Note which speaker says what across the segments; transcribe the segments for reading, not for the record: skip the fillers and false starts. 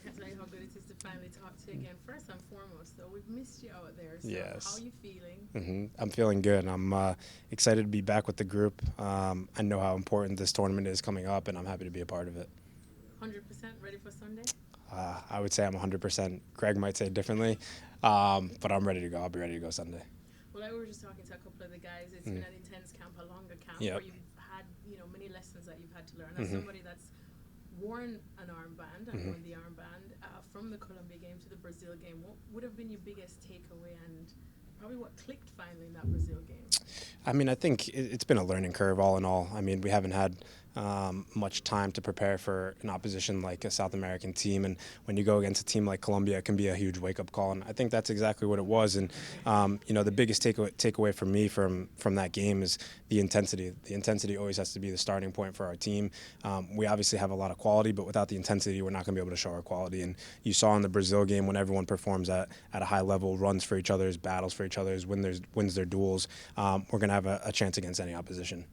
Speaker 1: can't tell you how good it is to finally talk to you again. First and foremost, though, we've missed you out there. So, how are
Speaker 2: Yes.
Speaker 1: you feeling?
Speaker 2: I'm feeling good. I'm excited to be back with the group. I know how important this tournament is coming up, and I'm happy to be a part of it.
Speaker 1: 100% ready for Sunday?
Speaker 2: I would say I'm 100%. Greg might say differently, but I'm ready to go. I'll be ready to go Sunday.
Speaker 1: Well, I was just talking to a couple of the guys. It's been
Speaker 2: Mm.
Speaker 1: an intense camp, a longer camp, where
Speaker 2: Yep.
Speaker 1: you've had, many lessons that you've had to learn. As
Speaker 2: Hmm.
Speaker 1: somebody that's worn an armband and
Speaker 2: Hmm.
Speaker 1: worn the armband from the Colombia game to the Brazil game, what would have been your biggest takeaway and probably what clicked finally in that Brazil game?
Speaker 2: I mean, I think it's been a learning curve all in all. I mean, we haven't had much time to prepare for an opposition like a South American team. And when you go against a team like Colombia, it can be a huge wake-up call. And I think that's exactly what it was. And, the biggest takeaway for me from that game is the intensity. The intensity always has to be the starting point for our team. We obviously have a lot of quality, but without the intensity, we're not going to be able to show our quality. And you saw in the Brazil game when everyone performs at a high level, runs for each other's, battles for each other's, wins their duels, we're going to have a chance against any opposition.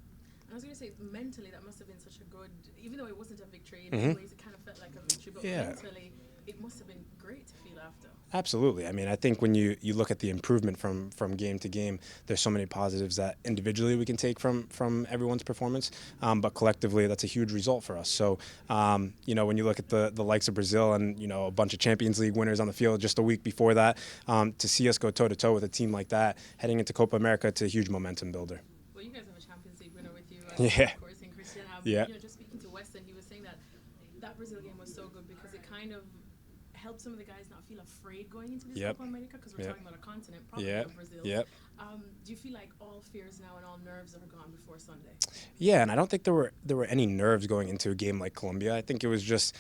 Speaker 1: And I was going to say, mentally, that must have been such a good, even though it wasn't a victory, in many
Speaker 2: Hmm.
Speaker 1: ways it kind of felt like a victory, but
Speaker 2: Yeah.
Speaker 1: mentally, it must have been great to feel after.
Speaker 2: Absolutely. I mean, I think when you look at the improvement from game to game, there's so many positives that individually we can take from everyone's performance, but collectively that's a huge result for us. So, when you look at the likes of Brazil and a bunch of Champions League winners on the field just a week before that, to see us go toe to toe with a team like that heading into Copa America, it's a huge momentum builder.
Speaker 1: Well, you guys have a Champions League winner with you,
Speaker 2: Yeah.
Speaker 1: of course, in Christian.
Speaker 2: Yeah.
Speaker 1: Just speaking to Weston, he was saying that that Brazil game was so good because it kind of helped some of the guys not feel afraid going into this
Speaker 2: Yep.
Speaker 1: Copa America because we're
Speaker 2: Yep.
Speaker 1: talking about a continent, probably
Speaker 2: Yep.
Speaker 1: of Brazil.
Speaker 2: Yep.
Speaker 1: Do you feel like all fears now and all nerves are gone before Sunday?
Speaker 2: Yeah, and I don't think there were any nerves going into a game like Colombia. I think it was just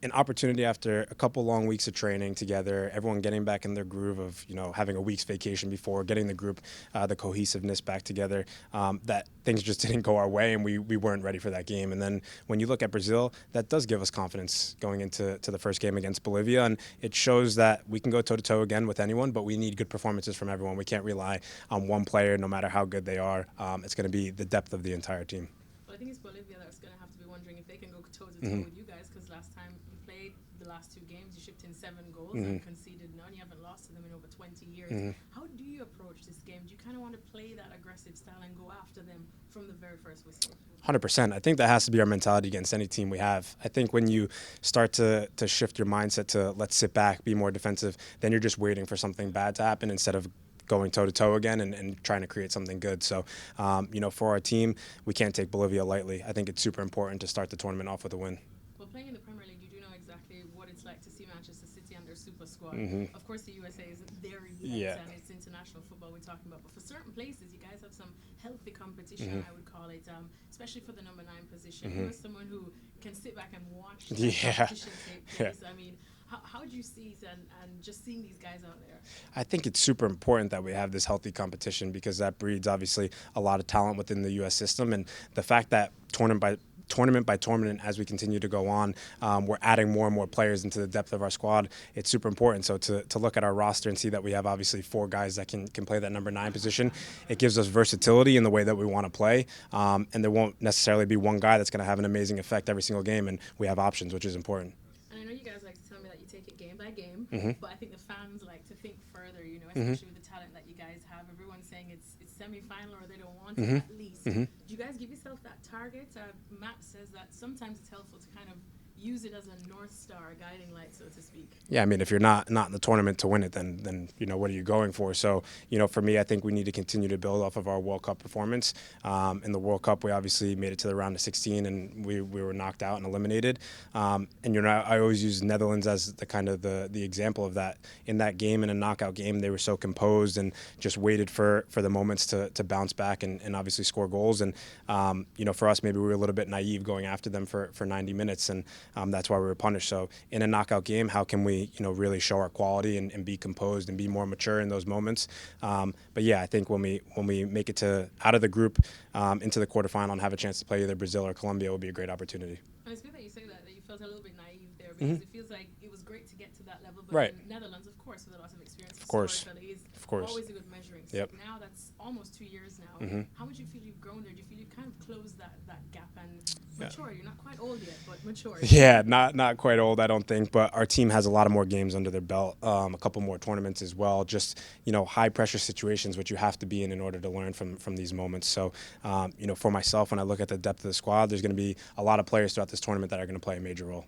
Speaker 2: an opportunity after a couple long weeks of training together, everyone getting back in their groove of having a week's vacation before, getting the group, the cohesiveness back together. That things just didn't go our way, and we weren't ready for that game. And then when you look at Brazil, that does give us confidence going into the first game against Bolivia, and it shows that we can go toe to toe again with anyone, but we need good performances from everyone. We can't rely on one player, no matter how good they are. It's going to be the depth of the entire team.
Speaker 1: Well, I think it's Bolivia that's going to have to be wondering if they can go toe to toe
Speaker 2: Hmm.
Speaker 1: with you guys because last time you played the last two games, you shipped in 7 goals
Speaker 2: Hmm.
Speaker 1: and conceded none. You haven't lost to them in over 20 years.
Speaker 2: Hmm.
Speaker 1: How do you approach this game? Do you kind of want to play that aggressive style and go after them from the very first whistle?
Speaker 2: 100%. I think that has to be our mentality against any team we have. I think when you start to shift your mindset to let's sit back, be more defensive, then you're just waiting for something bad to happen instead of going toe to toe again and trying to create something good. So, for our team, we can't take Bolivia lightly. I think it's super important to start the tournament off with a win.
Speaker 1: Well, playing in the Premier League, you do know exactly what it's like to see Manchester City and their super squad.
Speaker 2: Hmm.
Speaker 1: Of course, the USA isn't there yet,
Speaker 2: Yeah.
Speaker 1: and it's international football we're talking about. But for certain places, you guys have some healthy competition,
Speaker 2: Hmm.
Speaker 1: I would call it, especially for the number 9 position.
Speaker 2: Hmm.
Speaker 1: You as someone who can sit back and watch that
Speaker 2: Yeah.
Speaker 1: competition take
Speaker 2: Yeah.
Speaker 1: place. I mean, how do you see it and just seeing these guys out there?
Speaker 2: I think it's super important that we have this healthy competition because that breeds obviously a lot of talent within the U.S. system, and the fact that tournament by tournament, as we continue to go on, we're adding more and more players into the depth of our squad. It's super important. So to look at our roster and see that we have obviously 4 guys that can play that number 9 position, it gives us versatility in the way that we want to play, and there won't necessarily be one guy that's going to have an amazing effect every single game, and we have options, which is important.
Speaker 1: And I know you guys like to tell me that you take it game by game,
Speaker 2: Hmm.
Speaker 1: but I think the fans like to think further,
Speaker 2: Hmm.
Speaker 1: especially with the talent that you guys have. Everyone's saying it's semi-final or they don't want it
Speaker 2: Hmm.
Speaker 1: at least.
Speaker 2: Hmm.
Speaker 1: Do you guys give yourself that target? Matt says that sometimes it's helpful to kind of use it as a North Star guiding light, so to speak.
Speaker 2: Yeah, I mean, if you're not in the tournament to win it, then what are you going for? So, for me, I think we need to continue to build off of our World Cup performance. In the World Cup, we obviously made it to the round of 16, and we were knocked out and eliminated. I always use Netherlands as the kind of the example of that. In that game, in a knockout game, they were so composed and just waited for the moments to bounce back and obviously score goals. And for us, maybe we were a little bit naive going after them for 90 minutes, and that's why we were punished. So in a knockout game, how can we really show our quality and be composed and be more mature in those moments? But yeah, I think when we make it to out of the group into the quarterfinal and have a chance to play either Brazil or Colombia, will be a great opportunity.
Speaker 1: And it's good that you say that you felt a little bit naive there because it feels like it was great to get to that level, but
Speaker 2: Right.
Speaker 1: in Netherlands, of course, with a lot of experience,
Speaker 2: Of course.
Speaker 1: historically, is
Speaker 2: Of course.
Speaker 1: always a good measuring stick.
Speaker 2: Yep.
Speaker 1: Now that's almost 2 years now.
Speaker 2: Mhm.
Speaker 1: How much do you feel you've grown there? Do you feel you've kind of closed that gap and
Speaker 2: Yeah.
Speaker 1: matured? You're not quite old yet, but matured.
Speaker 2: Yeah, not quite old, I don't think, but our team has a lot of more games under their belt, a couple more tournaments as well. Just high pressure situations, which you have to be in order to learn from these moments. So, for myself, when I look at the depth of the squad, there's going to be a lot of players throughout this tournament that are going to play a major role.